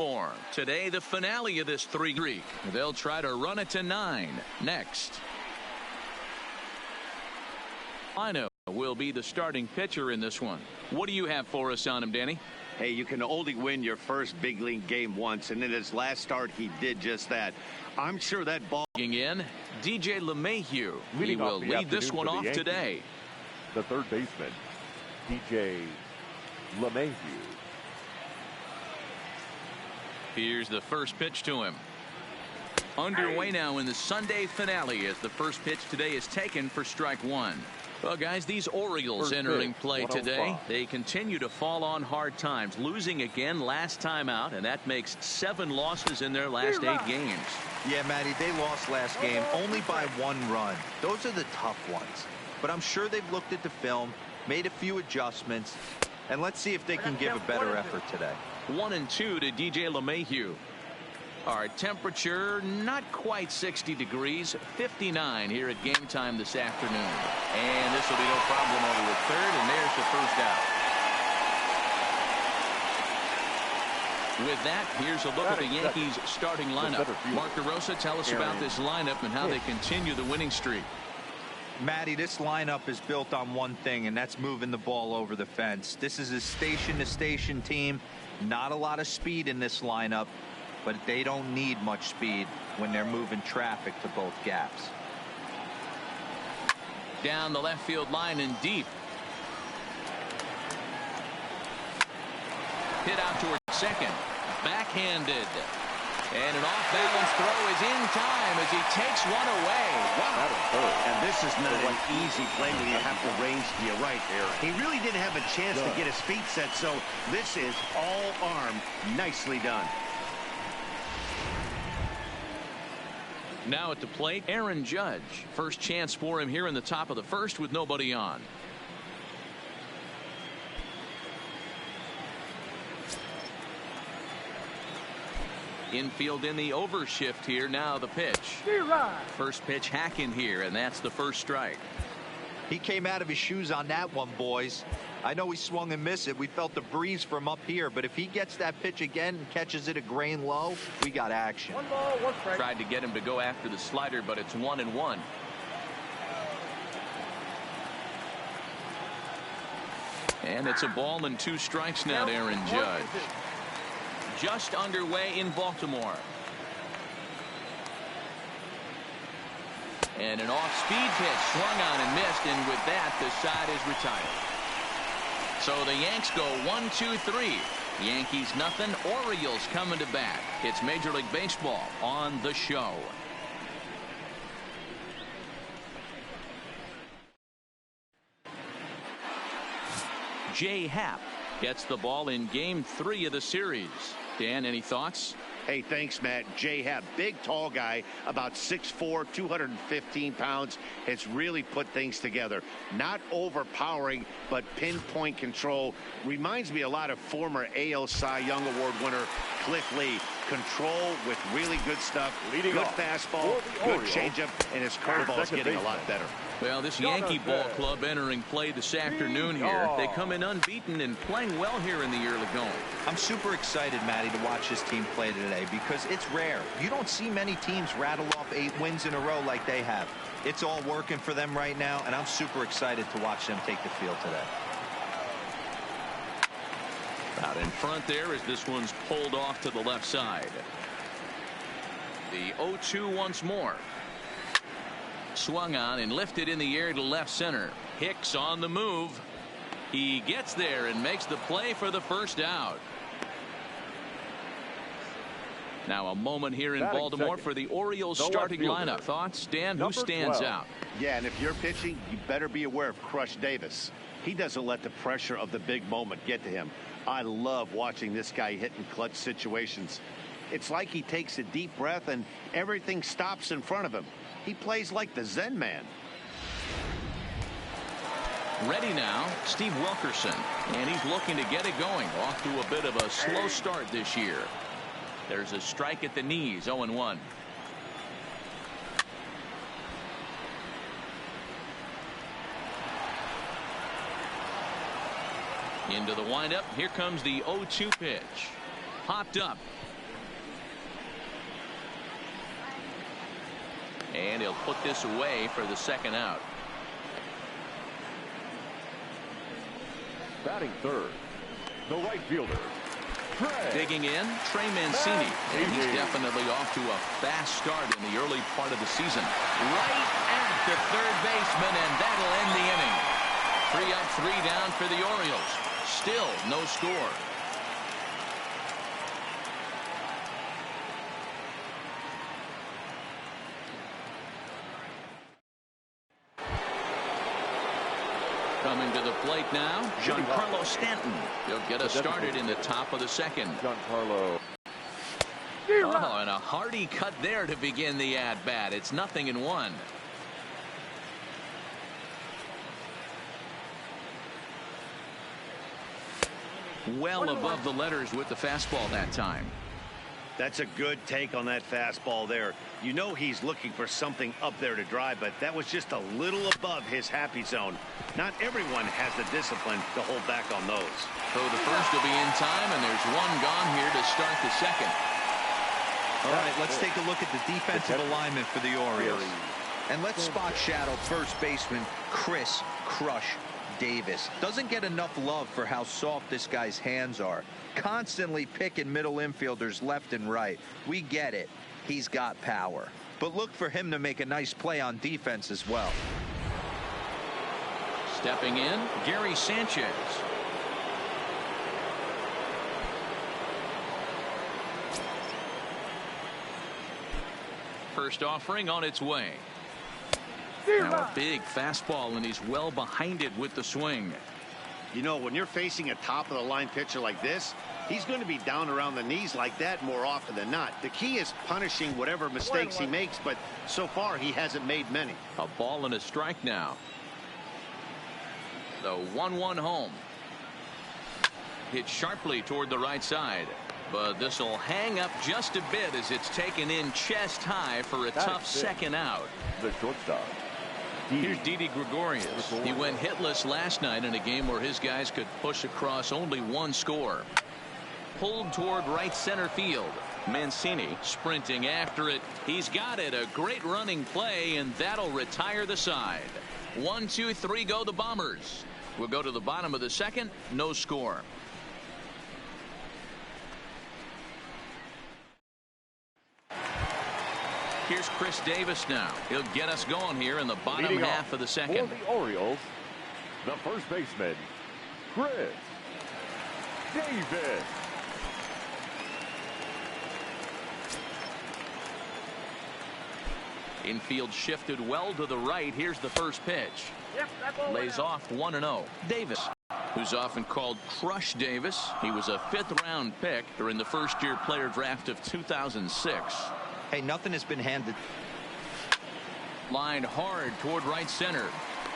Baltimore. Today, the finale of this 3 streak. They'll try to run it to 9 next. Lino will be the starting pitcher in this one. What do you have for us on him, Danny? Hey, you can only win your first big league game once, and in his last start, he did just that. I'm sure that ball. In DJ LeMahieu. He will lead this one off today. The third baseman, DJ LeMahieu. Here's the first pitch to him. Underway now in the Sunday finale as the first pitch today is taken for strike 1. Well, guys, these Orioles entering play today, they continue to fall on hard times, losing again last time out, and that makes 7 losses in their last 8 games. Yeah, Matty, they lost last game only by 1 run. Those are the tough ones. But I'm sure they've looked at the film, made a few adjustments, and let's see if they can give a better effort today. 1-2 to DJ LeMahieu. Our temperature not quite 60 degrees, 59 here at game time this afternoon. And this will be no problem over the third, and there's the first out. With that, here's a look at the Yankees starting lineup. Mark DeRosa, tell us about this lineup and how they continue the winning streak. Matty, this lineup is built on one thing, and that's moving the ball over the fence. This is a station-to-station team. Not a lot of speed in this lineup, but they don't need much speed when they're moving traffic to both gaps. Down the left field line and deep. Hit out towards second. Backhanded. And an off-balance throw is in time as he takes one away. Wow. And this is not an easy play when you have to range to your right. He really didn't have a chance to get his feet set, so this is all arm. Nicely done. Now at the plate, Aaron Judge. First chance for him here in the top of the first with nobody on. Infield in the overshift here. Now the pitch. First pitch hacking here, and that's the first strike. He came out of his shoes on that one, boys. I know he swung and missed it. We felt the breeze from up here, but if he gets that pitch again and catches it a grain low, we got action. 1 ball, 1 strike. Tried to get him to go after the slider, but it's 1-1. And it's a ball and 2 strikes now to Aaron Judge. Just underway in Baltimore. And an off-speed pitch swung on and missed, and with that, the side is retired. So the Yanks go 1-2-3. Yankees nothing. Orioles coming to bat. It's Major League Baseball on the show. Jay Happ gets the ball in game 3 of the series. Dan, any thoughts? Hey, thanks, Matt. Jay Happ, big, tall guy, about 6'4", 215 pounds, has really put things together. Not overpowering, but pinpoint control. Reminds me a lot of former AL Cy Young Award winner Cliff Lee. Control with really good stuff. Good fastball, good changeup, and his curveball is getting a lot better. Well, this Yankee ball club entering play this afternoon here. They come in unbeaten and playing well here in the early going. I'm super excited, Matty, to watch this team play today because it's rare. You don't see many teams rattle off 8 wins in a row like they have. It's all working for them right now, and I'm super excited to watch them take the field today. Out in front there as this one's pulled off to the left side. The 0-2 once more. Swung on and lifted in the air to left center. Hicks on the move. He gets there and makes the play for the first out. Now a moment here in Baltimore for the Orioles starting lineup. Thoughts, Dan? Who stands out? Yeah, and if you're pitching, you better be aware of Crush Davis. He doesn't let the pressure of the big moment get to him. I love watching this guy hit in clutch situations. It's like he takes a deep breath and everything stops in front of him. He plays like the Zen man. Ready now, Steve Wilkerson, and he's looking to get it going. Off to a bit of a slow start this year. There's a strike at the knees, 0-1. Into the windup. Here comes the 0-2 pitch. Popped up. And he'll put this away for the second out. Batting third, the right fielder, cree. Digging in, Transmisión. And he's definitely off to a fast start in the early part of the season. Right at the third baseman, and that'll end the inning. 3 up, 3 down for the Orioles. Still no score. Coming to the plate now, Giancarlo Stanton. He'll get us started in the top of the second. Giancarlo. Oh, and a hearty cut there to begin the at-bat. It's 0-1. Well above the letters with the fastball that time. That's a good take on that fastball there. You know he's looking for something up there to drive, but that was just a little above his happy zone. Not everyone has the discipline to hold back on those. So the first will be in time, and there's one gone here to start the second. All right, let's take a look at the defensive alignment for the Orioles. And let's spot shadow first baseman Chris "Crush" Davis. Doesn't get enough love for how soft this guy's hands are. Constantly picking middle infielders left and right. We get it. He's got power. But look for him to make a nice play on defense as well. Stepping in, Gary Sanchez. First offering on its way. Now a big fastball, and he's well behind it with the swing. You know, when you're facing a top-of-the-line pitcher like this, he's going to be down around the knees like that more often than not. The key is punishing whatever mistakes he makes, but so far he hasn't made many. A ball and a strike now. The 1-1 home. Hit sharply toward the right side. But this will hang up just a bit as it's taken in chest high for a tough second out. The shortstop. Here's Didi Gregorius. He went hitless last night in a game where his guys could push across only one score. Pulled toward right center field. Mancini sprinting after it. He's got it. A great running play, and that'll retire the side. 1, 2, 3 go the Bombers. We'll go to the bottom of the second. No score. Here's Chris Davis now. He'll get us going here in the bottom half of the second. For the Orioles, the first baseman, Chris Davis. Infield shifted well to the right. Here's the first pitch. Lays off 1-0. Davis, who's often called Crush Davis. He was a 5th-round pick during the first-year player draft of 2006. Hey, nothing has been handed. Lined hard toward right center.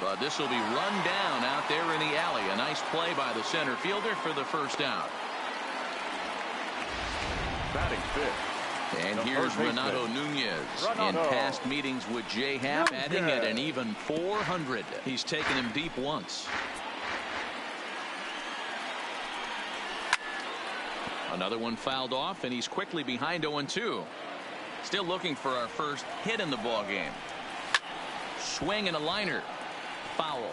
But this will be run down out there in the alley. A nice play by the center fielder for the first out. Batting fifth. And here's Renato Nunez. In past meetings with J-Happ, adding at an even 400. He's taken him deep once. Another one fouled off, and he's quickly behind 0-2. Still looking for our first hit in the ball game. Swing and a liner. Foul.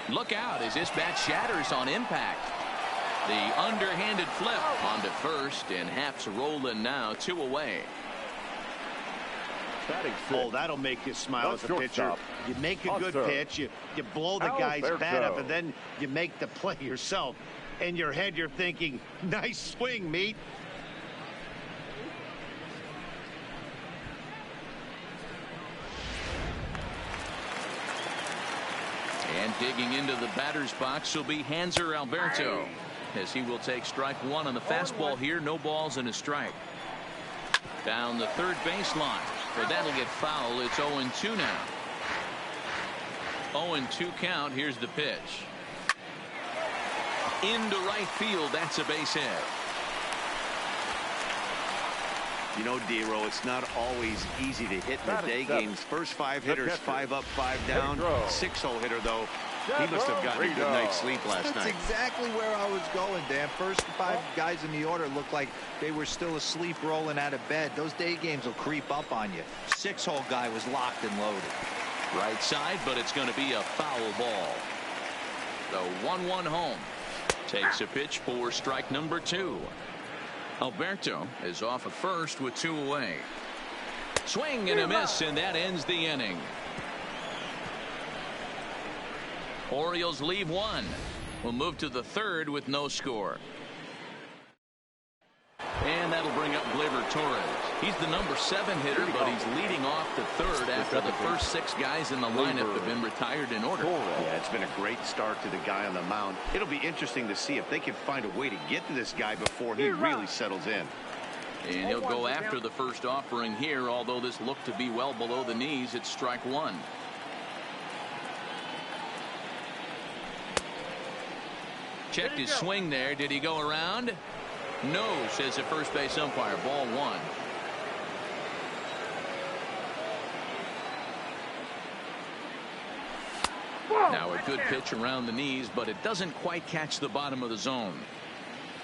Look out as this bat shatters on impact. The underhanded flip onto first, and Happ's rolling now, 2 away. Oh, that'll make you smile as a pitcher. You make a good pitch, you blow the guy's bat up, and then you make the play yourself. In your head, you're thinking, nice swing, meat. And digging into the batter's box will be Hanser Alberto, as he will take strike 1 on the fastball here. No balls and a strike. Down the third baseline, but that'll get foul. It's 0-2 now. 0-2 count. Here's the pitch. Into right field. That's a base hit. You know, D-Row, it's not always easy to hit in the day games. First 5 hitters, 5 up, 5 down. 6-hole hitter, though, He must have gotten a good night's sleep last night. That's exactly where I was going, Dan. First 5 guys in the order looked like they were still asleep rolling out of bed. Those day games will creep up on you. 6-hole guy was locked and loaded. Right side, but it's going to be a foul ball. The 1-1 home. Takes a pitch for strike number 2. Alberto is off at first with 2 away. Swing and a miss, and that ends the inning. Orioles leave 1. We'll move to the 3rd with no score. And that'll bring up Gleyber Torres. He's the number 7 hitter, but he's leading off the 3rd after the first 6 guys in the lineup have been retired in order. Yeah, it's been a great start to the guy on the mound. It'll be interesting to see if they can find a way to get to this guy before he really settles in. And he'll go after the first offering here, although this looked to be well below the knees. It's strike 1. Checked his swing there. Did he go around? No, says the first base umpire. Ball 1. Now a good pitch around the knees, but it doesn't quite catch the bottom of the zone.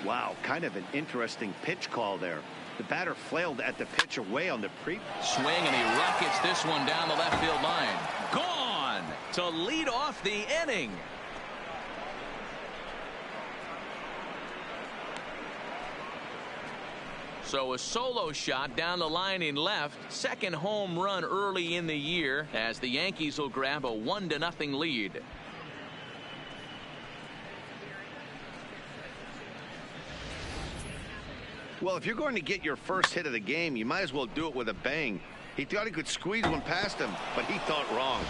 Wow, kind of an interesting pitch call there. The batter flailed at the pitch away on the swing, and he rockets this one down the left field line. Gone to lead off the inning. So a solo shot down the line in left. Second home run early in the year as the Yankees will grab a 1-0 lead. Well, if you're going to get your first hit of the game, you might as well do it with a bang. He thought he could squeeze one past him, but he thought wrong.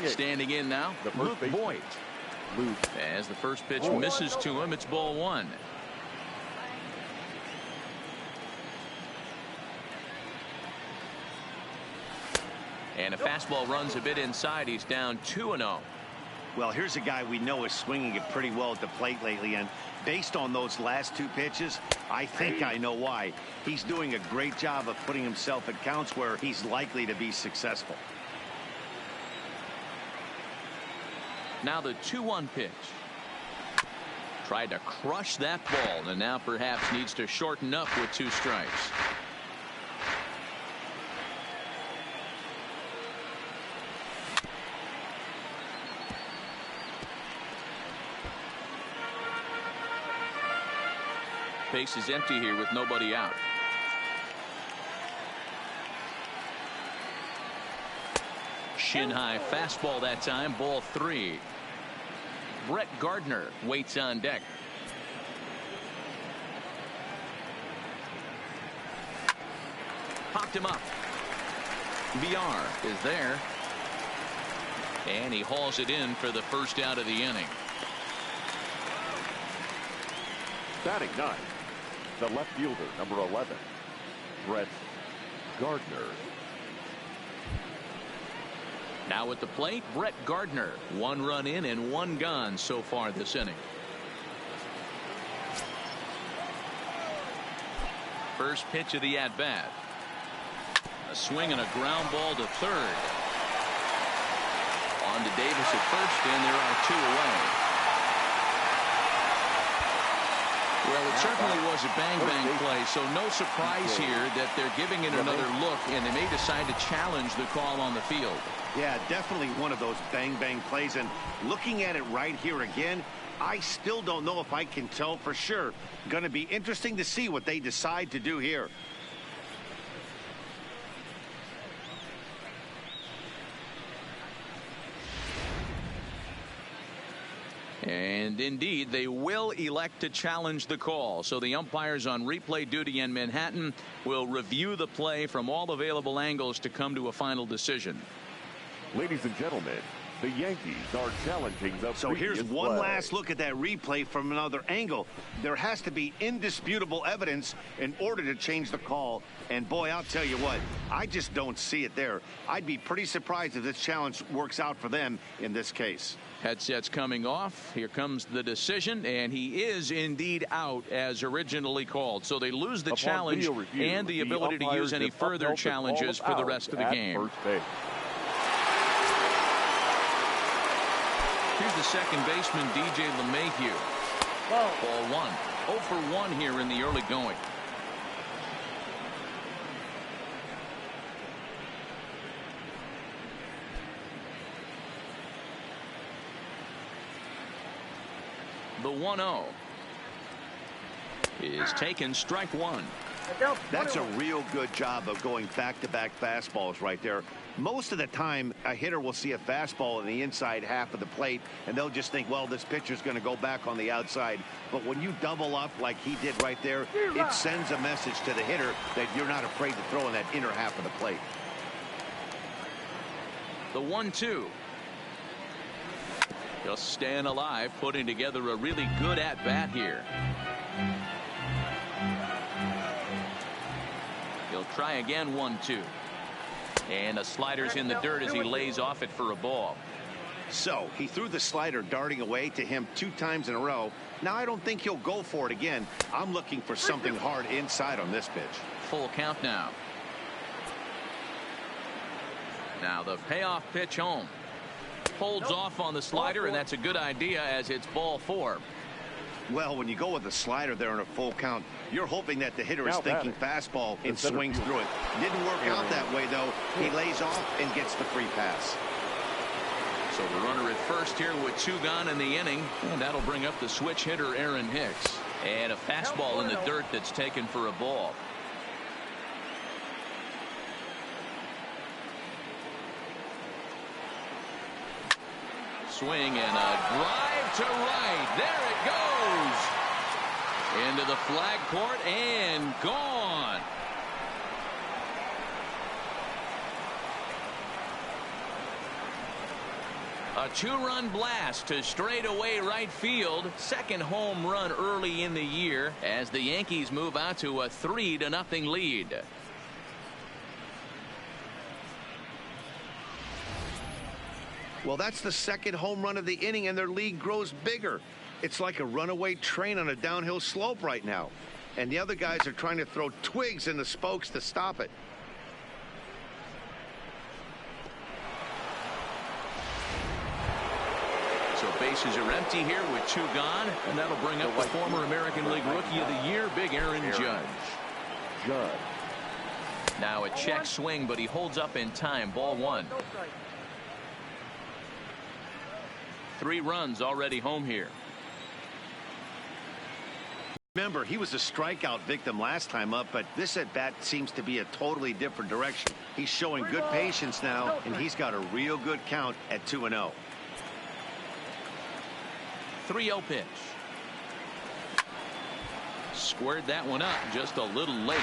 Standing in now, Luke Voigt. As the first pitch misses to him, it's ball 1. And a fastball runs a bit inside. He's down 2-0. Well, here's a guy we know is swinging it pretty well at the plate lately, and based on those last 2 pitches, I think I know why. He's doing a great job of putting himself at counts where he's likely to be successful. Now the 2-1 pitch. Tried to crush that ball, and now perhaps needs to shorten up with 2 strikes. Base is empty here with nobody out. Shin high fastball that time, ball 3. Brett Gardner waits on deck. Popped him up. VR is there. And he hauls it in for the first out of the inning. Batting 9, the left fielder, number 11, Brett Gardner. Now at the plate, Brett Gardner. 1 run in and 1 gone so far this inning. First pitch of the at-bat. A swing and a ground ball to third. On to Davis at first, and there are 2 away. Well, it certainly was a bang-bang play, so no surprise here that they're giving it another look, and they may decide to challenge the call on the field. Yeah, definitely one of those bang-bang plays, and looking at it right here again, I still don't know if I can tell for sure. Going to be interesting to see what they decide to do here. And indeed, they will elect to challenge the call. So the umpires on replay duty in Manhattan will review the play from all available angles to come to a final decision. Ladies and gentlemen, The Yankees are challenging the So here's one play. last look at that replay from another angle. There has to be indisputable evidence in order to change the call. And boy, I'll tell you what, I just don't see it there. I'd be pretty surprised if this challenge works out for them in this case. Headsets coming off. Here comes the decision, and he is indeed out as originally called. So they lose the challenge and the ability to use any further challenges for the rest of the game. First base. Here's the second baseman, DJ LeMahieu. Ball one. 0 for 1 here in the early going. The 1-0 is taken, strike one. That's a real good job of going back-to-back fastballs right there. Most of the time, a hitter will see a fastball in the inside half of the plate, and they'll just think, well, this pitcher's going to go back on the outside. But when you double up like he did right there, it sends a message to the hitter that you're not afraid to throw in that inner half of the plate. The 1-2. Just staying alive, putting together a really good at-bat here. He'll try again, 1-2. And a slider's in the dirt as he lays off it for a ball. So he threw the slider darting away to him 2 times in a row. Now I don't think he'll go for it again. I'm looking for something hard inside on this pitch. Full count now. Now the payoff pitch home. Holds off on the slider, and that's a good idea as it's ball 4. Well, when you go with the slider there in a full count, you're hoping that the hitter is thinking fastball and swings through it. Didn't work out that way, though. He lays off and gets the free pass. So the runner at first here with 2 gone in the inning, and that'll bring up the switch hitter, Aaron Hicks. And a fastball in the dirt that's taken for a ball. Swing and a drive to right. There it goes. Into the flag court and gone. A 2-run blast to straightaway right field. Second home run early in the year as the Yankees move out to a 3-0 lead. Well, that's the second home run of the inning, and their lead grows bigger. It's like a runaway train on a downhill slope right now. And the other guys are trying to throw twigs in the spokes to stop it. So bases are empty here with 2 gone, and that'll bring up the former American League Rookie of the Year, Big Aaron Judge. Now a check swing, but he holds up in time. Ball 1. 3 runs already home here. Remember, he was a strikeout victim last time up, but this at-bat seems to be a totally different direction. He's showing good patience now, and he's got a real good count at 2-0. 3-0 pitch. Squared that one up just a little late.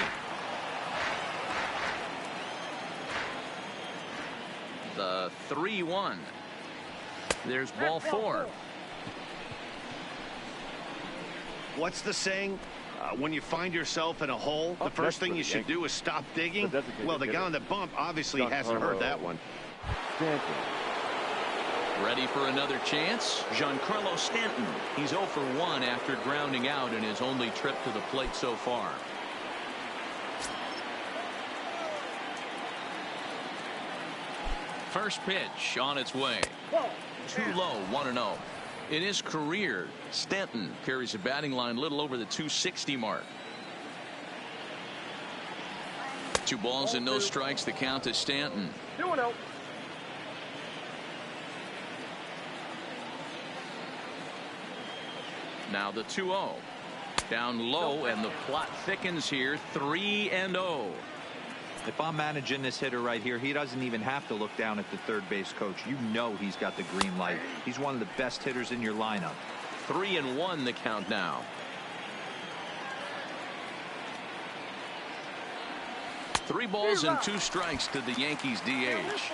The 3-1. There's ball 4. What's the saying? When you find yourself in a hole, the first thing you should do is stop digging. Well, the guy on the bump obviously hasn't heard that one. Ready for another chance? Giancarlo Stanton. He's 0 for 1 after grounding out in his only trip to the plate so far. First pitch on its way. Too low, 1-0. In his career, Stanton carries a batting line little over the 260 mark. 2 balls and no strikes, the count to Stanton. 2-0. Now the 2-0. Down low, and the plot thickens here. 3-0. If I'm managing this hitter right here, he doesn't even have to look down at the third base coach. You know he's got the green light. He's one of the best hitters in your lineup. 3-1 the count now. 3 balls and 2 strikes to the Yankees DH.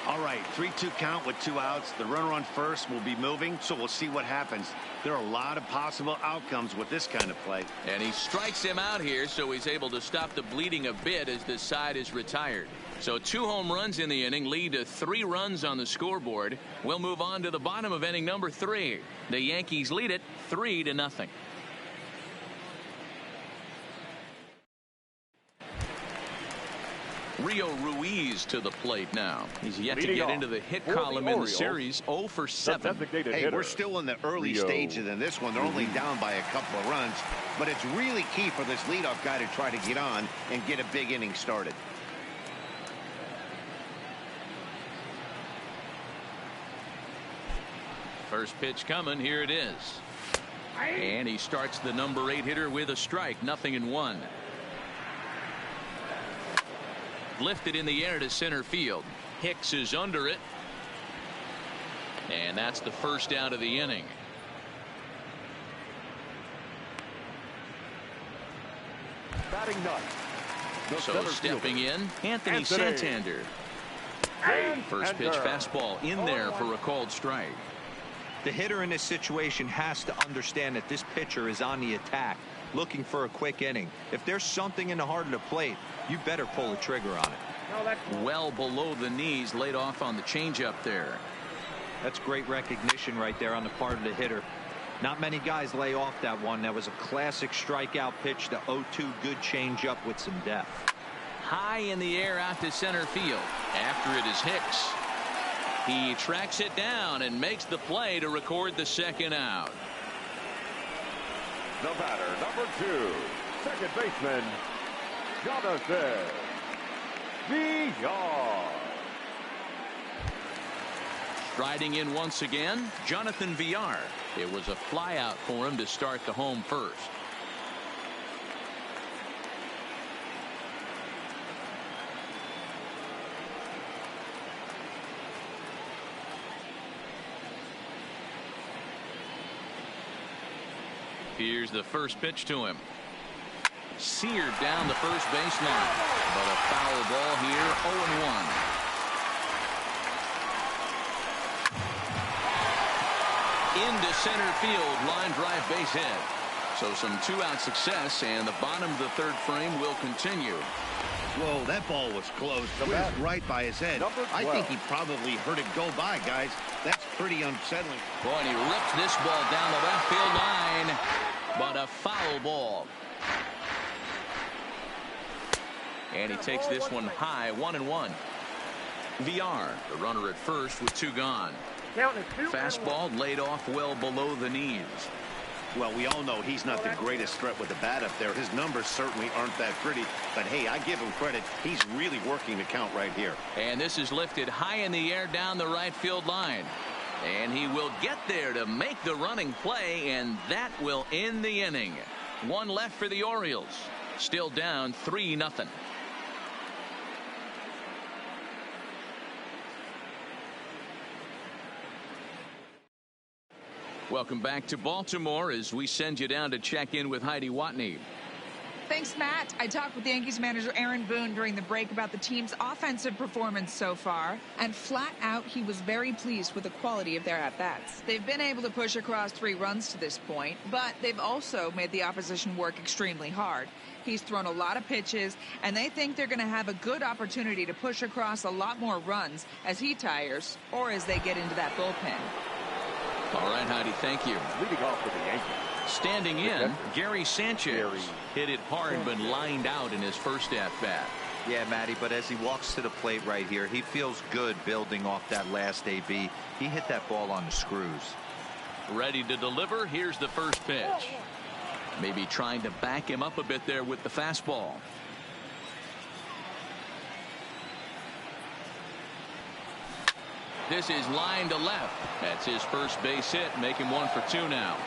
All right, 3-2 count with 2 outs. The runner on first will be moving, so we'll see what happens. There are a lot of possible outcomes with this kind of play. And he strikes him out here, so he's able to stop the bleeding a bit as the side is retired. So 2 home runs in the inning lead to 3 runs on the scoreboard. We'll move on to the bottom of inning number 3. The Yankees lead it 3-0. Rio Ruiz to the plate now. He's yet to get into the hit column in the series. 0 for 7. Hey, we're still in the early stages in this one. They're only down by a couple of runs, but it's really key for this leadoff guy to try to get on and get a big inning started. First pitch coming. Here it is. And he starts the number 8 hitter with a strike. 0-1. Lifted in the air to center field. Hicks is under it. And that's the first out of the inning. Batting ninth. So stepping in, Anthony Santander. First pitch fastball in there for a called strike. The hitter in this situation has to understand that this pitcher is on the attack, looking for a quick inning. If there's something in the heart of the plate, you better pull the trigger on it. Well below the knees, laid off on the changeup there. That's great recognition right there on the part of the hitter. Not many guys lay off that one. That was a classic strikeout pitch, the 0-2 good changeup with some depth. High in the air out to center field. After it is Hicks. He tracks it down and makes the play to record the second out. The batter, number 2, second baseman, Jonathan Villar. Striding in once again, Jonathan Villar. It was a fly out for him to start the home first. Here's the first pitch to him. Seared down the first baseline, but a foul ball here. 0-1. Into center field, line drive base hit. So some 2-out success, and the bottom of the third frame will continue. Whoa, that ball was close. Whizzed right by his head. I think he probably heard it go by, guys. That's pretty unsettling. Boy, and he rips this ball down the left field line, but a foul ball. And he takes this one high. 1-1. Villar, the runner at first with 2 gone. Fastball laid off well below the knees. Well, we all know he's not the greatest threat with the bat up there. His numbers certainly aren't that pretty. But, hey, I give him credit. He's really working the count right here. And this is lifted high in the air down the right field line. And he will get there to make the running play, and that will end the inning. 1 left for the Orioles. Still down 3-0. Welcome back to Baltimore as we send you down to check in with Heidi Watney. Thanks, Matt. I talked with Yankees manager Aaron Boone during the break about the team's offensive performance so far, and flat out he was very pleased with the quality of their at-bats. They've been able to push across 3 runs to this point, but they've also made the opposition work extremely hard. He's thrown a lot of pitches, and they think they're going to have a good opportunity to push across a lot more runs as he tires or as they get into that bullpen. All right, Heidi, thank you. Leading off with the Yankees. Standing in, Gary Sanchez. Hit it hard but lined out in his first at-bat. Yeah, Matty, but as he walks to the plate right here, he feels good building off that last AB. He hit that ball on the screws. Ready to deliver. Here's the first pitch. Maybe trying to back him up a bit there with the fastball. This is line to left. That's his first base hit, making 1 for 2 now.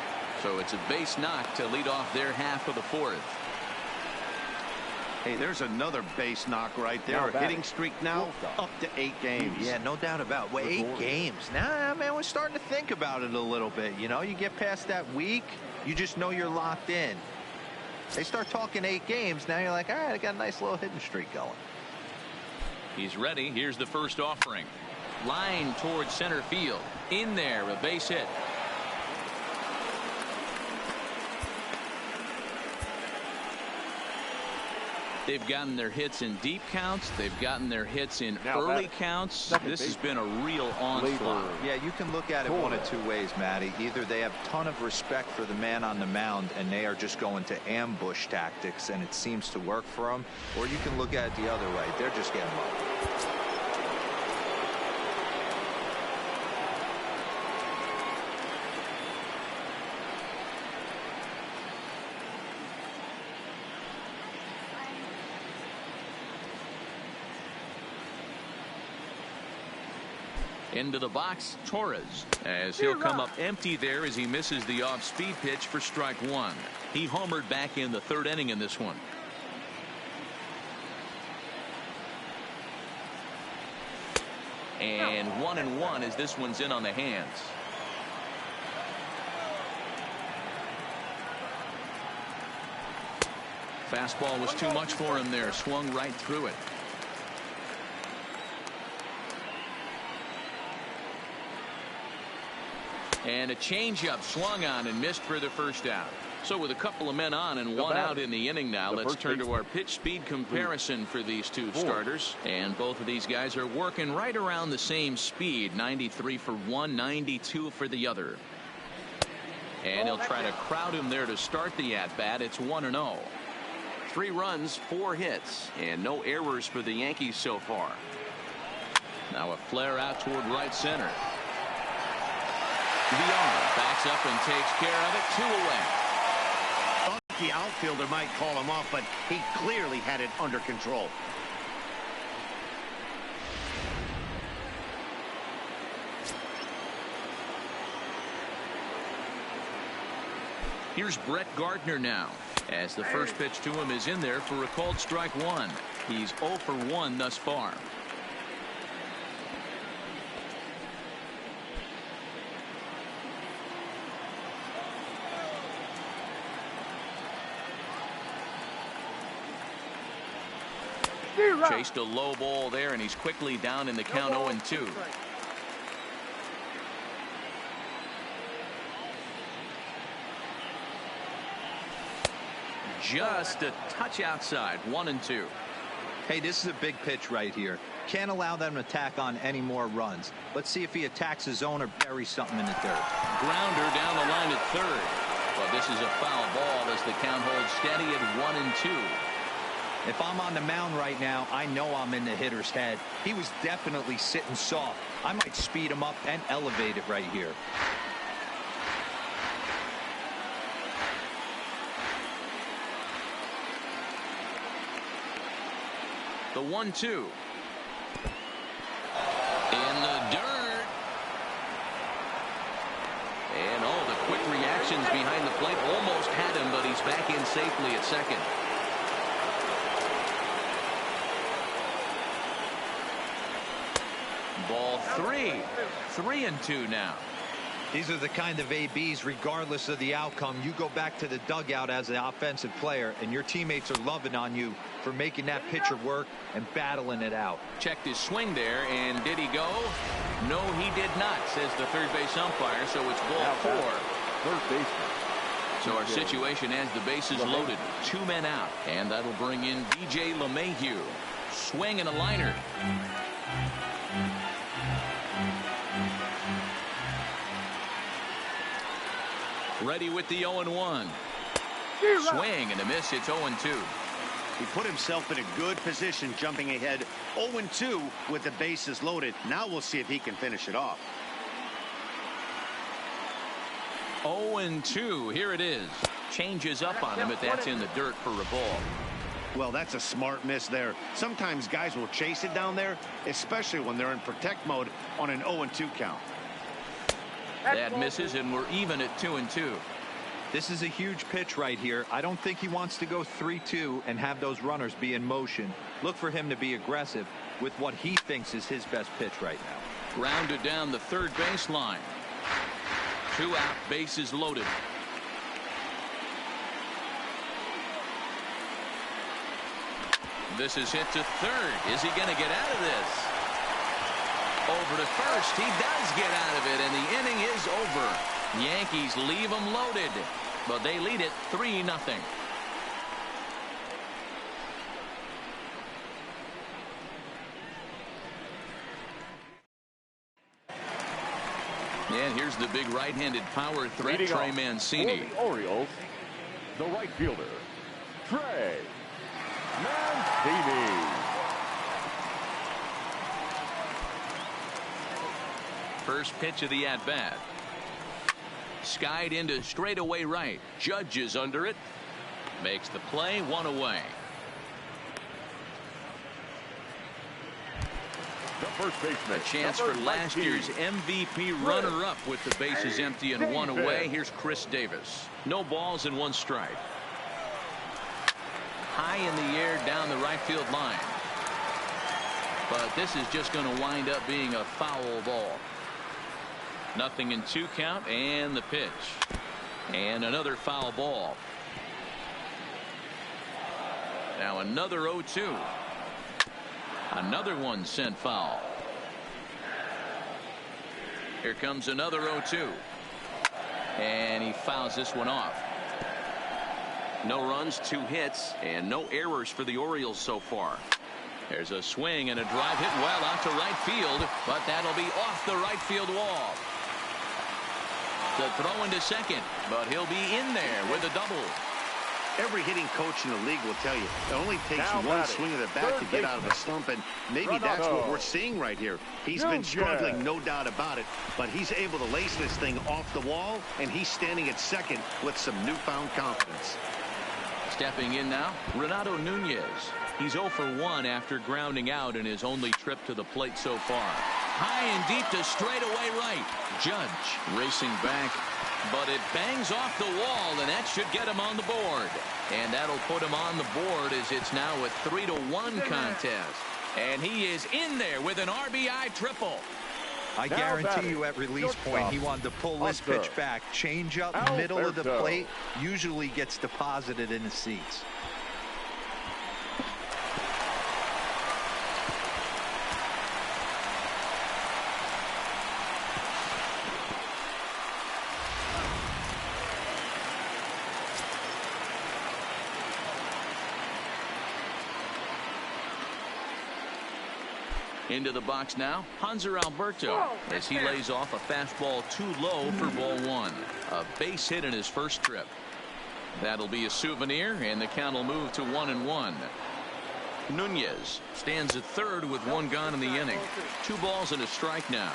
So it's a base knock to lead off their half of the 4th. Hey, there's another base knock right there. Hitting streak now up to 8 games. Yeah, no doubt about it. Well, 8 games. Nah, man, we're starting to think about it a little bit. You know, you get past that week, you just know you're locked in. They start talking 8 games, now you're like, all right, I got a nice little hitting streak going. He's ready. Here's the first offering. line towards center field. In there, a base hit. They've gotten their hits in deep counts. They've gotten their hits in early counts. This has been a real onslaught. Yeah, you can look at it one of two ways, Matty. Either they have a ton of respect for the man on the mound and they are just going to ambush tactics and it seems to work for them, or you can look at it the other way. They're just getting lucky. Into the box, Torres, as he'll come up empty there as he misses the off-speed pitch for strike one. He homered back in the third inning in this one. And 1-1 as this one's in on the hands. Fastball was too much for him there, swung right through it. And a changeup swung on and missed for the first out. So with a couple of men on and one out in the inning now, let's turn to our pitch speed comparison for these two starters. And both of these guys are working right around the same speed. 93 for one, 92 for the other. And he'll try to crowd him there to start the at-bat. It's 1-0. 3 runs, 4 hits, and no errors for the Yankees so far. Now a flare out toward right center. VR backs up and takes care of it. 2 away. Thought the outfielder might call him off, but he clearly had it under control. Here's Brett Gardner now, as the first pitch to him is in there for a called strike one. He's 0 for 1 thus far. Chased a low ball there, and he's quickly down in the count 0-2. Just a touch outside. 1-2. Hey, this is a big pitch right here. Can't allow them to tack on any more runs. Let's see if he attacks his zone or buries something in the dirt. Grounder down the line at third. Well, this is a foul ball as the count holds steady at 1-2. If I'm on the mound right now, I know I'm in the hitter's head. He was definitely sitting soft. I might speed him up and elevate it right here. The 1-2. In the dirt. And all the quick reactions behind the plate almost had him, but he's back in safely at second. Ball 3. 3-2 now. These are the kind of ABs, regardless of the outcome. You go back to the dugout as an offensive player, and your teammates are loving on you for making that pitcher work and battling it out. Checked his swing there, and did he go? No, he did not, says the third base umpire, so it's ball 4. Third baseman. So our situation has the bases loaded. 2 men out, and that'll bring in DJ LeMahieu. Swing and a liner. Ready with the 0-1. Swing and a miss. It's 0-2. He put himself in a good position, jumping ahead 0-2 with the bases loaded. Now we'll see if he can finish it off. 0-2. Here it is. Changes up on him, but that's in the dirt for a ball. Well, that's a smart miss there. Sometimes guys will chase it down there, especially when they're in protect mode on an 0-2 count. That misses, and we're even at 2-2. This is a huge pitch right here. I don't think he wants to go 3-2 and have those runners be in motion. Look for him to be aggressive with what he thinks is his best pitch right now. Grounded down the third baseline. 2 out, bases loaded. This is hit to third. Is he going to get out of this? Over to first. He does get out of it, and the inning is over. Yankees leave them loaded, but they lead it 3-0. And here's the big right-handed power threat, Trey Mancini. For the Orioles, the right fielder, Trey Mancini. First pitch of the at-bat. Skied into straightaway right. Judge is under it. Makes the play, 1 away. The first baseman. A chance for last year's MVP runner-up with the bases empty and 1 away. Here's Chris Davis. No balls and 1 strike. High in the air down the right field line. But this is just going to wind up being a foul ball. 0-2 count, and the pitch. And another foul ball. Now another 0-2. Another one sent foul. Here comes another 0-2. And he fouls this one off. No runs, 2 hits, and no errors for the Orioles so far. There's a swing and a drive hit well out to right field, but that'll be off the right field wall. The throw into second, but he'll be in there with a double. Every hitting coach in the league will tell you it only takes one swing of the bat to get out of a slump, and maybe that's what we're seeing right here. He's been struggling, no doubt about it, but he's able to lace this thing off the wall, and he's standing at second with some newfound confidence. Stepping in now, Renato Nunez. He's 0 for 1 after grounding out in his only trip to the plate so far. High and deep to straightaway right. Judge racing back, but it bangs off the wall, and that should get him on the board. And that'll put him on the board as it's now a 3-1 contest. And he is in there with an RBI triple. I guarantee you at release point he wanted to pull this pitch back. Change up middle of the plate usually gets deposited in the seats. Into the box now, Hanser Alberto, as he lays off a fastball too low for ball 1. A base hit in his first trip. That'll be a souvenir, and the count will move to 1-1. Nunez stands at third with 1 gone in the inning. 2 balls and a strike now.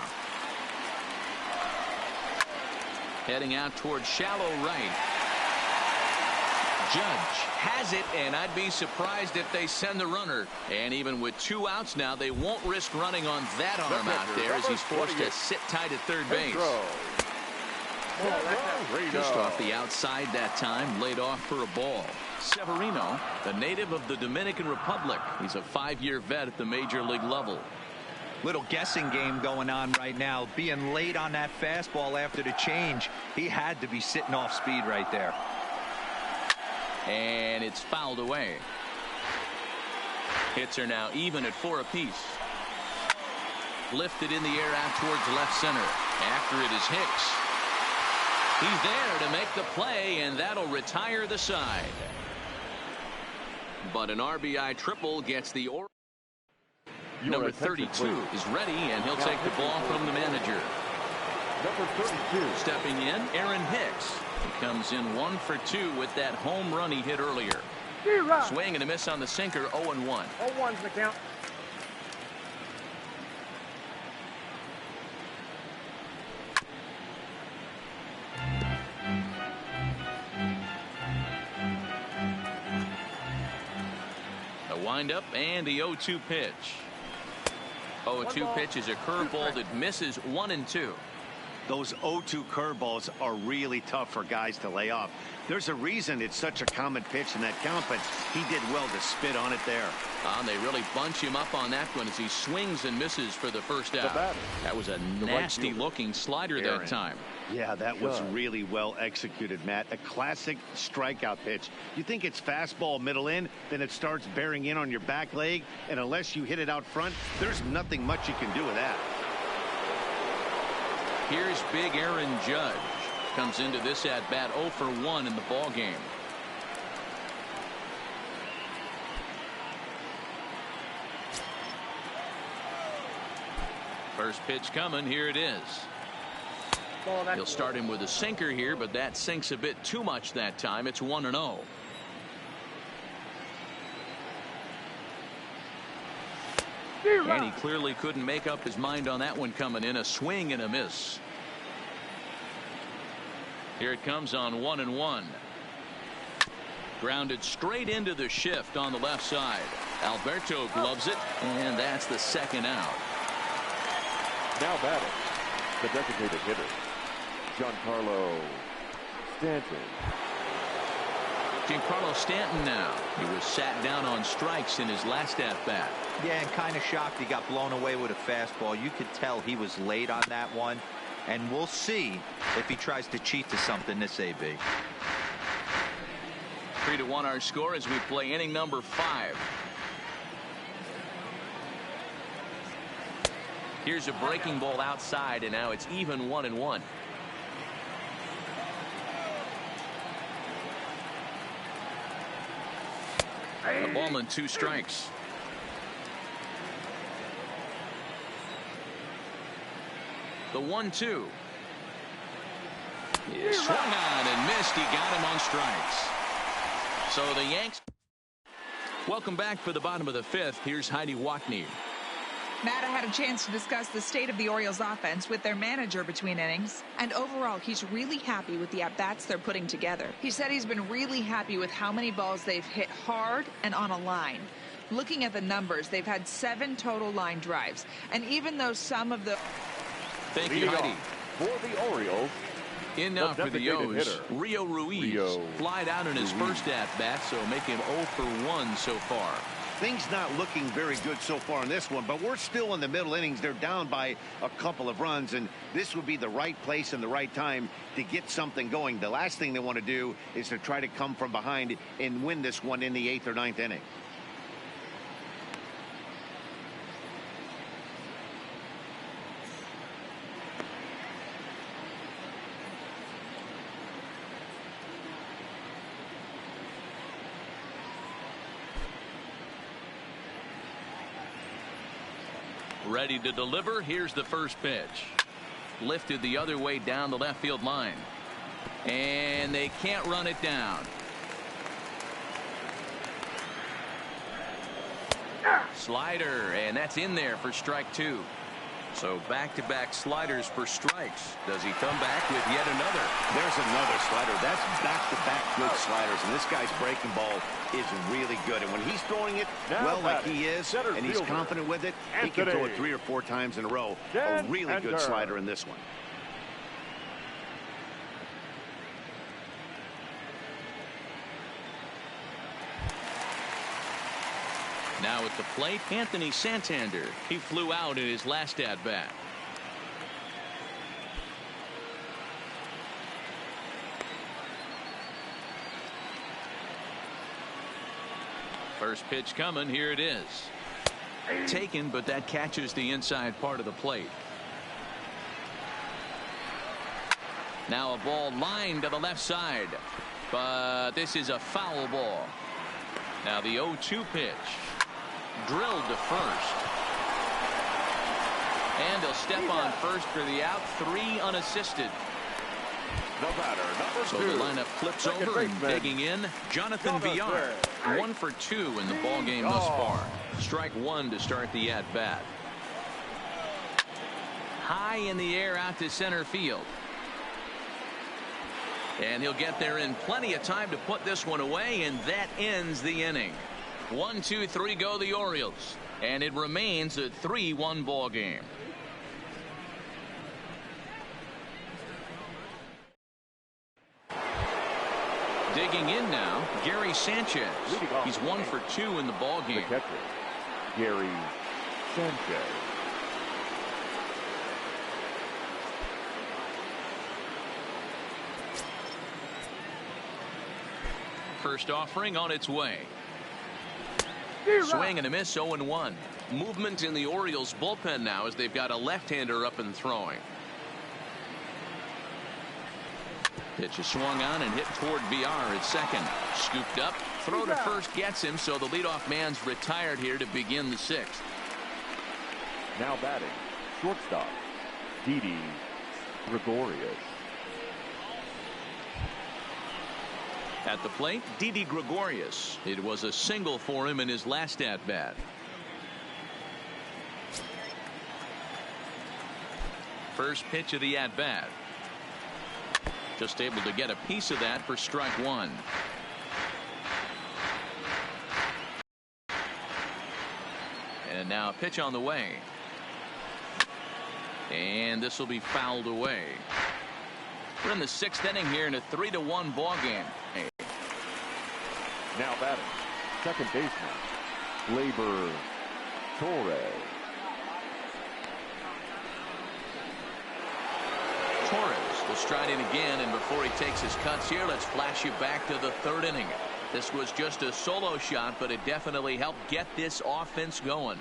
Heading out towards shallow right. Judge has it, and I'd be surprised if they send the runner. And even with 2 outs now, they won't risk running on that arm out there as he's forced to sit tight at third base. Just off the outside that time, laid off for a ball. Severino, the native of the Dominican Republic. He's a 5-year vet at the major league level. Little guessing game going on right now. Being late on that fastball after the change, he had to be sitting off speed right there. And it's fouled away. Hits are now even at 4 apiece. Lifted in the air out towards left center. After it is Hicks. He's there to make the play, and that'll retire the side. But an RBI triple gets the Orioles. Number 32 is ready, and he'll take the ball from the manager. Number 32. Stepping in, Aaron Hicks. He comes in 1 for 2 with that home run he hit earlier. Swing and a miss on the sinker, 0-1. 0-1's the count. A windup and the 0-2 pitch. 0-2 pitch is a curveball that misses 1 and 2. Those 0-2 curveballs are really tough for guys to lay off. There's a reason it's such a common pitch in that count, but he did well to spit on it there. They really bunch him up on that one as he swings and misses for the first out. That was a nasty looking slider that time. Yeah, that was really well executed, Matt. A classic strikeout pitch. You think it's fastball middle in, then it starts bearing in on your back leg, and unless you hit it out front, there's nothing much you can do with that. Here's big Aaron Judge. Comes into this at-bat 0 for 1 in the ball game. First pitch coming. Here it is. He'll start him with a sinker here, but that sinks a bit too much that time. It's 1-0. And he clearly couldn't make up his mind on that one coming in. A swing and a miss. Here it comes on 1-1. Grounded straight into the shift on the left side. Alberto gloves it, and that's the second out. Now batting, the designated hitter, Giancarlo Stanton. Giancarlo Stanton now. He was sat down on strikes in his last at-bat. Yeah, and kind of shocked he got blown away with a fastball. You could tell he was late on that one. And we'll see if he tries to cheat to something this AB. 3-1 our score as we play inning number 5. Here's a breaking ball outside, and now it's even 1-1. A ball and 2 strikes. The 1-2. He swung on and missed. He got him on strikes. So the Yanks. Welcome back for the bottom of the 5th. Here's Heidi Watney. Matt, I had a chance to discuss the state of the Orioles offense with their manager between innings, and overall he's really happy with the at-bats they're putting together. He said he's been really happy with how many balls they've hit hard and on a line. Looking at the numbers, they've had 7 total line drives, and even though some of the... Thank you, Heidi. For the Orioles, in now the for the O's, hitter, Rio Ruiz. Flied out in his first at-bat, so making 0 for 1 so far. Things not looking very good so far in this one, but we're still in the middle innings. They're down by a couple of runs, and this would be the right place and the right time to get something going. The last thing they want to do is to try to come from behind and win this one in the 8th or 9th inning. Ready to deliver. Here's the first pitch. Lifted the other way down the left field line. And they can't run it down. Slider, and that's in there for strike 2. So back-to-back sliders for strikes. Does he come back with yet another? There's another slider. That's back-to-back good sliders, and this guy's breaking ball is really good. And when he's throwing it well like he is, and he's confident with it, he can throw it 3 or 4 times in a row. A really good slider in this one. Now at the plate, Anthony Santander. He flew out in his last at-bat. First pitch coming. Here it is. Taken, but that catches the inside part of the plate. Now a ball lined to the left side, but this is a foul ball. Now the 0-2 pitch. Drilled to first. And he'll step on first for the out. 3 unassisted. the batter, number 2. So the lineup flips over and digging in. Jonathan Villar. 1 for 2 in the ball game thus far. Strike 1 to start the at-bat. High in the air out to center field. And he'll get there in plenty of time to put this one away, and that ends the inning. 1, 2, 3 go the Orioles, and it remains a 3-1 ball game. Digging in now, Gary Sanchez. He's 1 for 2 in the ball game. The catcher, Gary Sanchez. First offering on its way. Swing and a miss, 0-1. Movement in the Orioles bullpen now as they've got a left-hander up and throwing. Pitch is swung on and hit toward VR at second. Scooped up. Throw to first gets him, so the leadoff man's retired here to begin the sixth. Now batting, shortstop, Didi Gregorius. At the plate, Didi Gregorius. It was a single for him in his last at-bat. First pitch of the at-bat. Just able to get a piece of that for strike one. And now a pitch on the way. And this will be fouled away. We're in the sixth inning here in a 3-1 ball game. Now batting, second baseman, Labor Torres. Torres will stride in again, and before he takes his cuts here, let's flash you back to the third inning. This was just a solo shot, but it definitely helped get this offense going.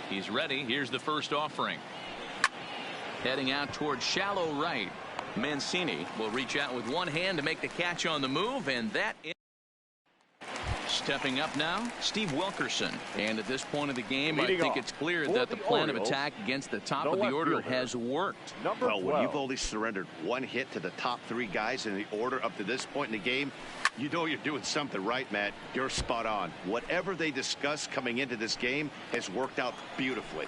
He's ready. Here's the first offering. Heading out towards shallow right. Mancini will reach out with one hand to make the catch on the move, and that is... Stepping up now, Steve Wilkerson. And at this point of the game, I think it's clear that the plan of attack against the top of the order has worked. Well, when you've only surrendered one hit to the top three guys in the order up to this point in the game, you know you're doing something right, Matt. You're spot on. Whatever they discussed coming into this game has worked out beautifully.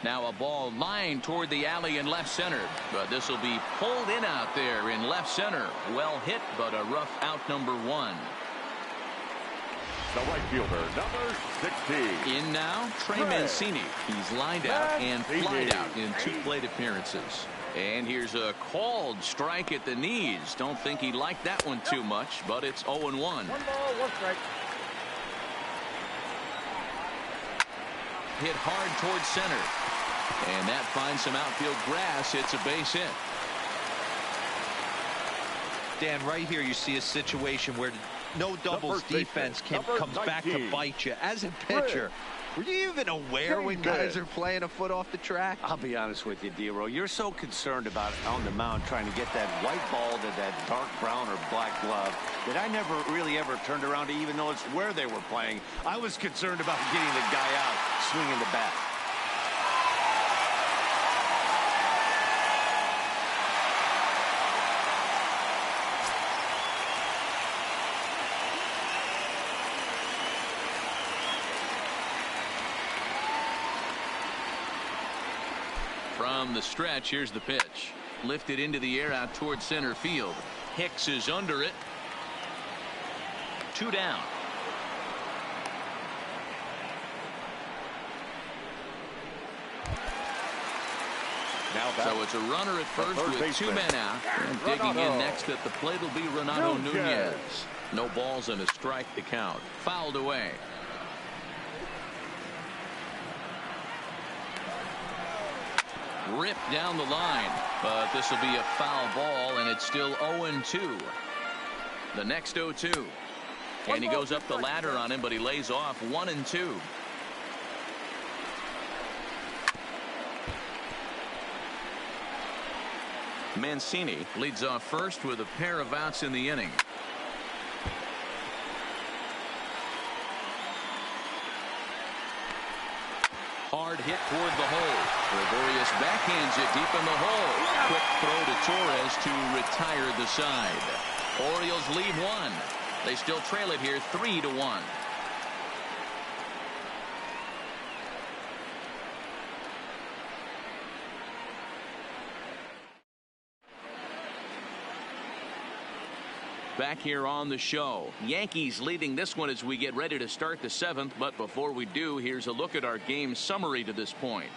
Now a ball lined toward the alley in left center, but this will be pulled in out there in left center. Well hit, but a rough out number one. The right fielder, number 16. In now, Trey Mancini. He's lined out and flied out in 2 plate appearances. And here's a called strike at the knees. Don't think he liked that one too much, but it's 0-1. 1 ball, 1 strike. Hit hard towards center. And that finds some outfield grass. It's a base hit. Dan, right here you see a situation where no doubles defense comes back to bite you. As a pitcher, were you even aware when guys are playing a foot off the track? I'll be honest with you, Dero. You're so concerned about on the mound trying to get that white ball to that dark brown or black glove that I never really ever turned around to even notice where they were playing. I was concerned about getting the guy out swinging the bat. From the stretch, here's the pitch. Lifted into the air out towards center field. Hicks is under it. 2 down. So it's a runner at first with 2 men out. And digging in next at the plate will be Renato Nunez. No balls and a strike to count. Fouled away. Ripped down the line, but this will be a foul ball, and it's still 0-2. The next 0-2. And he goes up the ladder on him, but he lays off 1-2. Mancini leads off first with a pair of outs in the inning. Hard hit toward the hole. Gregorius backhands it deep in the hole. Quick throw to Torres to retire the side. Orioles lead 1. They still trail it here 3-1. Back here on the show, Yankees leading this one as we get ready to start the 7th. But before we do, here's a look at our game summary to this point.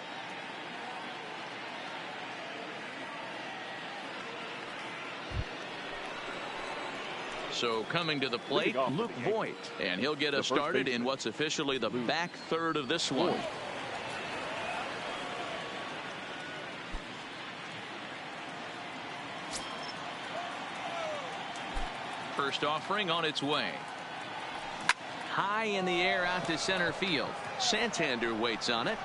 So coming to the plate, Luke Voigt, and he'll get us started in what's officially the back third of this one. First offering on its way. high in the air out to center field. Santander waits on it.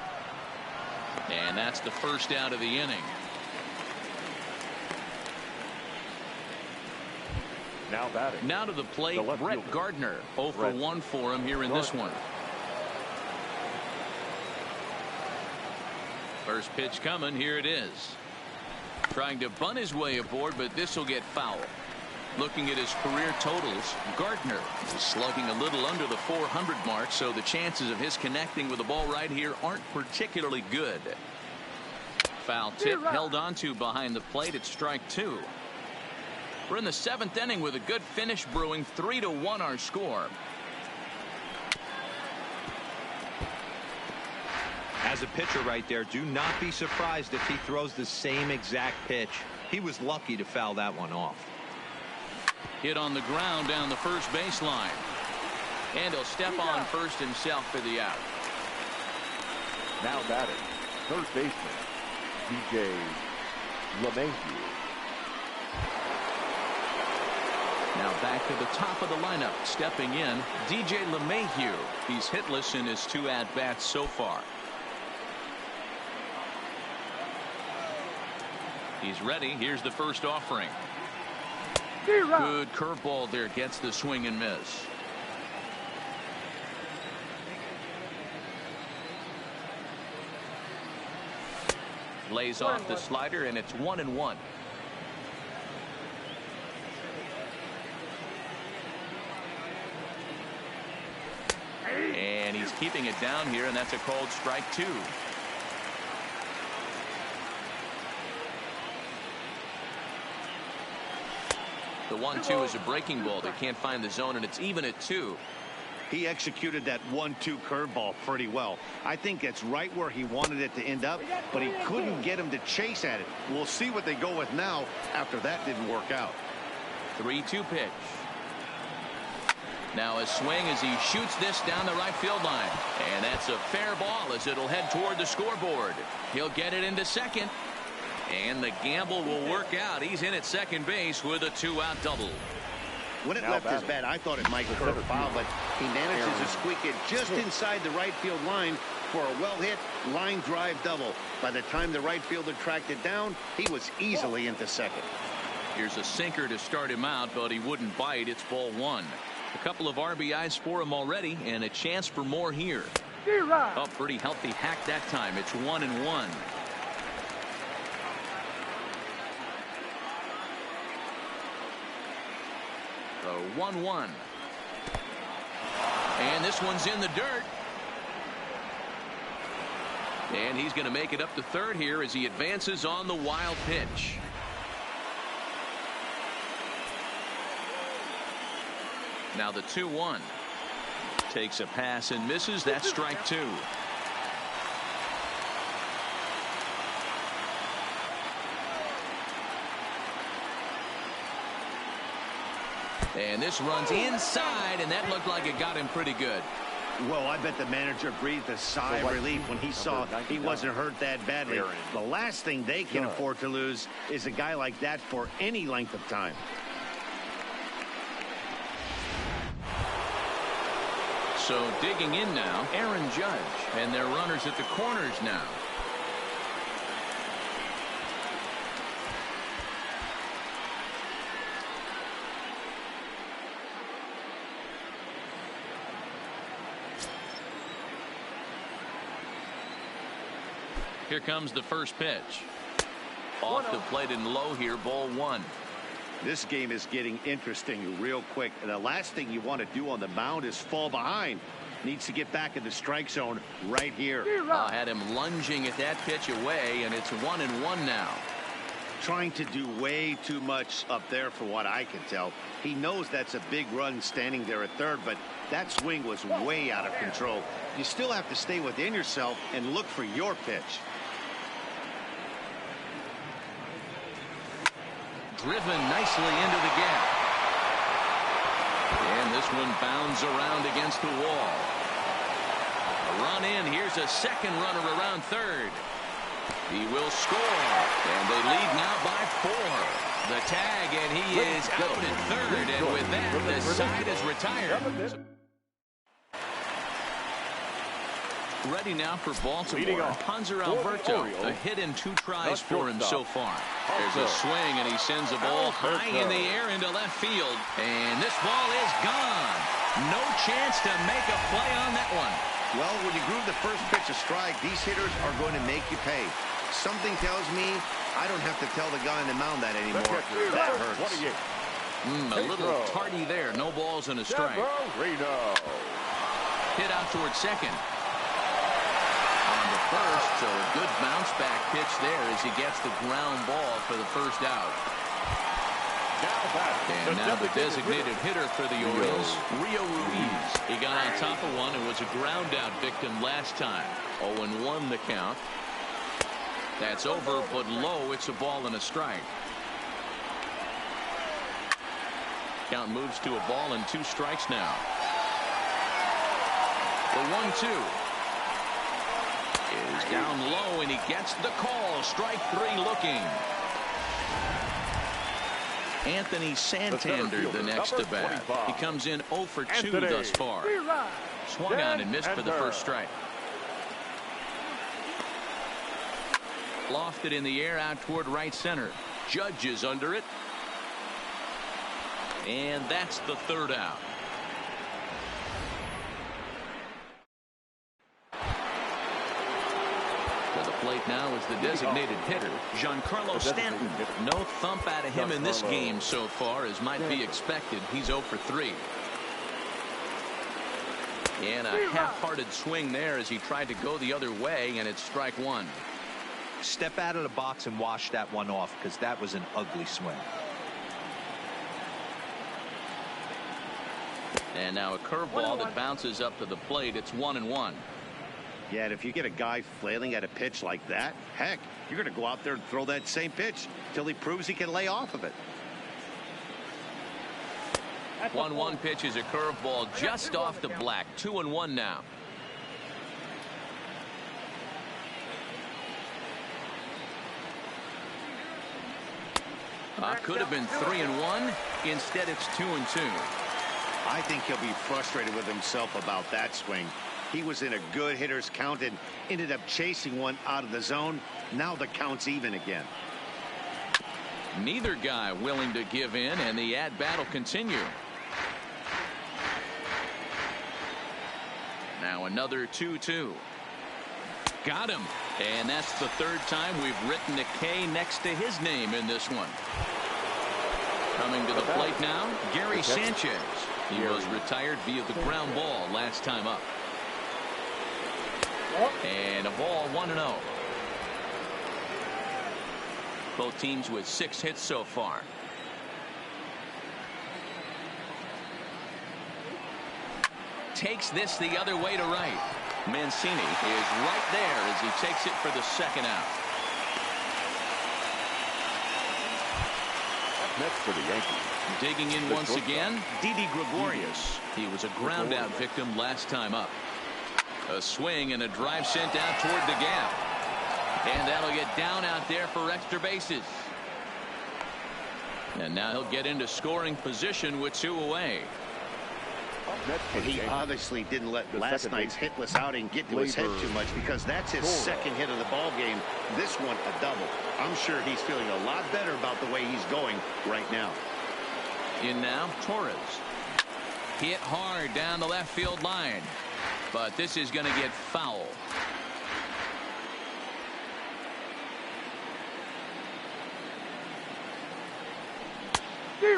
And that's the first out of the inning. Now batting. Now to the plate, The Brett fielder. Gardner. 0 for 1 for him here in this one. First pitch coming. Here it is. Trying to bunt his way aboard, but this will get foul. Looking at his career totals, Gardner is slugging a little under the 400 mark, so the chances of his connecting with the ball right here aren't particularly good. Foul tip held onto behind the plate at strike 2. We're in the 7th inning with a good finish brewing. 3-1 our score. As a pitcher right there, do not be surprised if he throws the same exact pitch. He was lucky to foul that one off. Hit on the ground down the first baseline. And he'll step on first himself for the out. Now batting, third baseman, DJ LeMahieu. Now back to the top of the lineup. Stepping in, DJ LeMahieu. He's hitless in his 2 at-bats so far. He's ready. Here's the first offering. Good curveball there. Gets the swing and miss. Lays off the slider, and it's 1-1. And he's keeping it down here, and that's a called strike 2. The 1-2 is a breaking ball. They can't find the zone, and it's even at 2. He executed that 1-2 curveball pretty well. I think it's right where he wanted it to end up, but he couldn't get him to chase at it. We'll see what they go with now after that didn't work out. 3-2 pitch. Now a swing as he shoots this down the right field line. And that's a fair ball as it'll head toward the scoreboard. He'll get it into second. And the gamble will work out. He's in at second base with a 2-out double. When it left his bat, I thought it might curve foul, but he manages to squeak it just inside the right field line for a well-hit line drive double. By the time the right fielder tracked it down, he was easily into second. Here's a sinker to start him out, but he wouldn't bite. It's ball 1. A couple of RBIs for him already, and a chance for more here. Oh, pretty healthy hack that time. It's 1-1. So 1-1. And this one's in the dirt. And he's going to make it up to third here as he advances on the wild pitch. Now the 2-1. Takes a pass and misses. That's strike 2. And this runs inside, and that looked like it got him pretty good. Well, I bet the manager breathed a sigh of relief when he saw he wasn't hurt that badly. The last thing they can afford to lose is a guy like that for any length of time. So digging in now, Aaron Judge, and their runners at the corners now. Here comes the first pitch. Off the plate and low here, ball 1. This game is getting interesting real quick. And the last thing you want to do on the mound is fall behind. Needs to get back in the strike zone right here. Had him lunging at that pitch away, and it's 1-1 now. Trying to do way too much up there for what I can tell. He knows that's a big run standing there at third, but that swing was way out of control. You still have to stay within yourself and look for your pitch. Driven nicely into the gap. And this one bounds around against the wall. A run in. Here's a second runner around third. He will score. And they lead now by 4. The tag, and he is out at third. And with that, the side is retired. Ready now for Baltimore. Hanser Alberto, a hit in 2 tries for him so far. There's a swing, and he sends a ball high in the air into left field. And this ball is gone. No chance to make a play on that one. Well, when you groove the first pitch a strike, these hitters are going to make you pay. Something tells me I don't have to tell the guy on the mound that anymore. That hurts. A little tardy there. No balls and a strike. Hit out towards second. On the first, so a good bounce back pitch there as he gets the ground ball for the first out. And now the designated hitter for the Orioles, Rio Ruiz. He got on top of one and was a ground out victim last time. 0-1 the count. That's over, but low. It's a ball and a strike. Count moves to a ball and 2 strikes now. The 1-2 is down low, and he gets the call. Strike 3 looking. Anthony Santander, the next to bat. He comes in 0 for 2 thus far. Swung on and missed for the first strike. Lofted in the air out toward right center. Judge is under it. And that's the 3rd out. To the plate now is the designated hitter, Giancarlo Stanton. No thump out of him in this game so far, as might be expected. He's 0 for 3. And a half-hearted swing there as he tried to go the other way, and it's strike 1. Step out of the box and wash that one off, because that was an ugly swing. And now a curveball that bounces up to the plate. It's 1-1. Yeah, and if you get a guy flailing at a pitch like that, heck, you're going to go out there and throw that same pitch till he proves he can lay off of it. 1-1 pitch is a curveball just off the black. 2-1 now. Could have been 3-1. Instead, it's 2-2. I think he'll be frustrated with himself about that swing. He was in a good hitter's count and ended up chasing one out of the zone. Now the count's even again. Neither guy willing to give in, and the at-bat will continue. Now another 2-2. Got him. And that's the 3rd time we've written a K next to his name in this one. Coming to the plate now, Gary Sanchez. He was retired via the ground ball last time up. And a ball 1-0. Both teams with 6 hits so far. Takes this the other way to right. Mancini is right there as he takes it for the 2nd out. Next for the Yankees. Digging in once again, Didi Gregorius. He was a ground out victim last time up. A swing and a drive sent out toward the gap. And that'll get down out there for extra bases. And now he'll get into scoring position with 2 away. And he obviously didn't let last night's hitless outing get to his head too much, because that's his 2nd hit of the ball game. This one a double. I'm sure he's feeling a lot better about the way he's going right now. In now, Torres. Hit hard down the left field line. But this is going to get foul.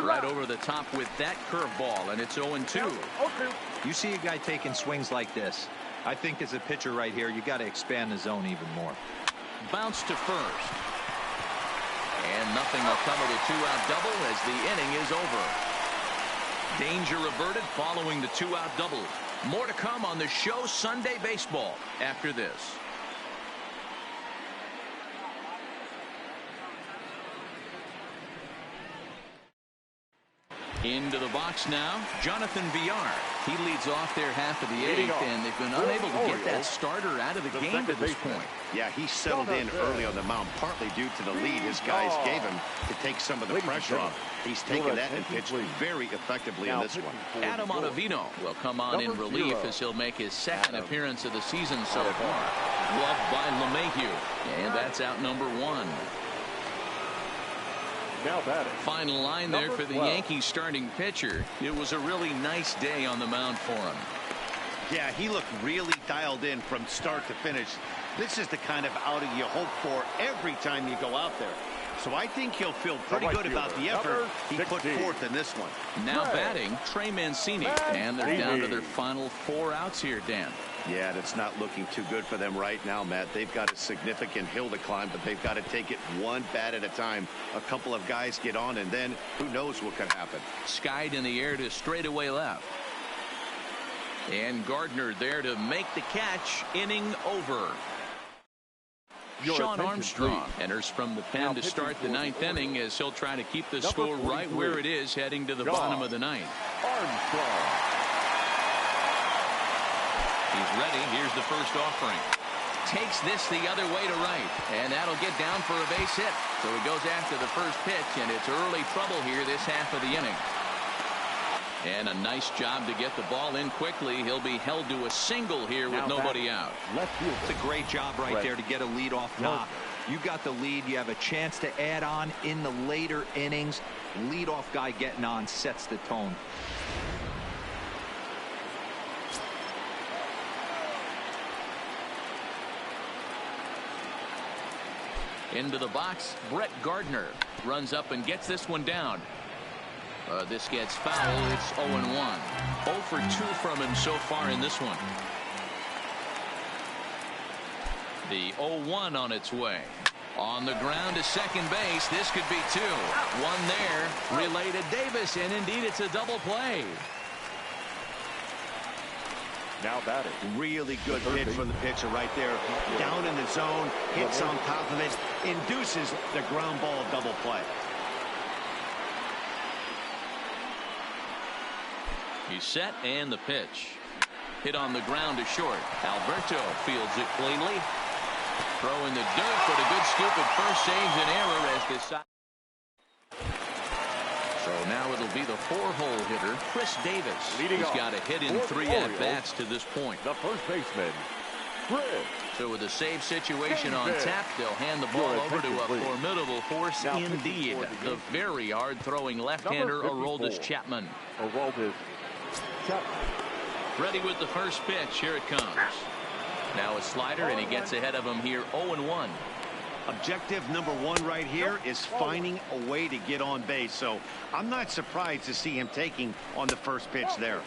Right over the top with that curveball, and it's 0-2. You see a guy taking swings like this. I think as a pitcher right here, you got to expand the zone even more. Bounce to first. And nothing will come of the 2-out double as the inning is over. Danger averted following the 2-out double. More to come on the show Sunday Baseball after this. Into the box now, Jonathan Villar. He leads off their half of the eighth, and they've been unable to get that starter out of the game to this point. Yeah, he settled in early on the mound, partly due to the lead his guys gave him to take some of the pressure off. He's taken that and pitched very effectively in this one. Adam Ottavino will come on in relief as he'll make his second appearance of the season so far. Gloved by LeMahieu, and that's out number 1. Now batting. Final line there for the Yankees starting pitcher. It was a really nice day on the mound for him. Yeah, he looked really dialed in from start to finish. This is the kind of outing you hope for every time you go out there. So I think he'll feel pretty good about the effort he put forth in this one. Now batting, Trey Mancini. And they're down to their final 4 outs here, Dan. Yeah, that's not looking too good for them right now, Matt. They've got a significant hill to climb, but they've got to take it one bat at a time. A couple of guys get on, and then who knows what could happen. Skied in the air to straightaway left. And Gardner there to make the catch. Inning over. Sean Armstrong enters from the pen to start the 9th inning as he'll try to keep the score right where it is heading to the bottom of the 9th. Armstrong. He's ready. Here's the first offering. Takes this the other way to right, and that'll get down for a base hit. So he goes after the first pitch, and it's early trouble here this half of the inning. And a nice job to get the ball in quickly. He'll be held to a single here with nobody out. It's a great job right there to get a leadoff knock. You got the lead. You have a chance to add on in the later innings. Leadoff guy getting on sets the tone. Into the box, Brett Gardner runs up and gets this one down. This gets foul. It's 0-1. 0 for 2 from him so far in this one. The 0-1 on its way. On the ground to second base. This could be 2. One there. Relay to Davis, and indeed it's a double play. Now batting. Really good pitch from the pitcher right there. Down in the zone, hits on top of it, induces the ground ball double play. He's set, and the pitch. Hit on the ground to short. Alberto fields it cleanly. Throw in the dirt, but a good scoop at first saves an error as this side. So now it'll be the 4-hole hitter, Chris Davis. Leading He's off got a hit in 3 at-bats to this point. The first baseman, cree. So with a save situation on tap, they'll hand the ball over to a formidable force indeed. The very hard-throwing left-hander, Aroldis Chapman. Ready with the first pitch. Here it comes. Now a slider, and he gets ahead of him here. 0-1. Objective number 1 right here is finding a way to get on base. So I'm not surprised to see him taking on the first pitch there.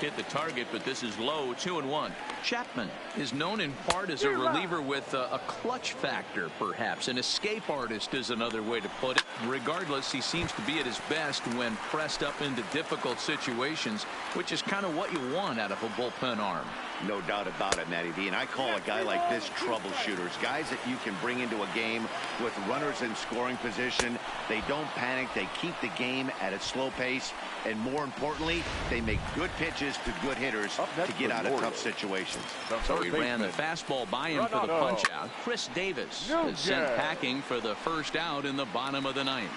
Hit the target, but this is low. 2-1. Chapman is known in part as a reliever with a clutch factor, perhaps. An escape artist is another way to put it. Regardless, he seems to be at his best when pressed up into difficult situations, which is kind of what you want out of a bullpen arm. No doubt about it, Matty V. And I call a guy like this troubleshooters. Guys that you can bring into a game with runners in scoring position. They don't panic. They keep the game at a slow pace. And more importantly, they make good pitches to good hitters to get out of tough situations. So he ran the fastball by him for the punch out. Chris Davis is sent packing for the first out in the bottom of the 9th.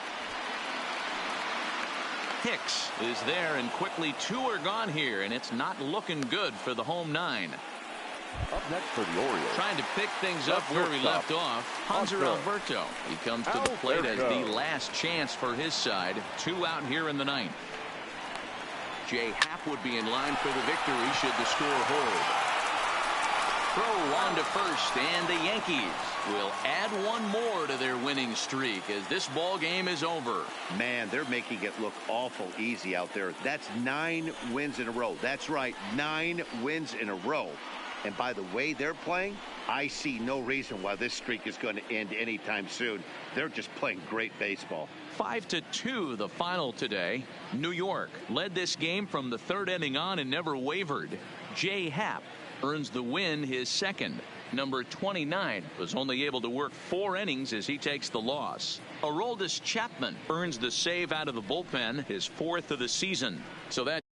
Hicks is there, and quickly 2 are gone here, and it's not looking good for the home 9. Up next for the Orioles. Trying to pick things up where he left off. Hanser Alberto. He comes to the plate as the last chance for his side. 2 out here in the 9th. Jay Happ would be in line for the victory should the score hold. Throw on to first, and the Yankees will add 1 more to their winning streak as this ball game is over. Man, they're making it look awful easy out there. That's 9 wins in a row. That's right, 9 wins in a row. And by the way they're playing, I see no reason why this streak is going to end anytime soon. They're just playing great baseball. 5-2 the final today. New York led this game from the 3rd inning on and never wavered. Jay Happ earns the win, his second. number 29, was only able to work 4 innings as he takes the loss. Aroldis Chapman earns the save out of the bullpen, his 4th of the season. So that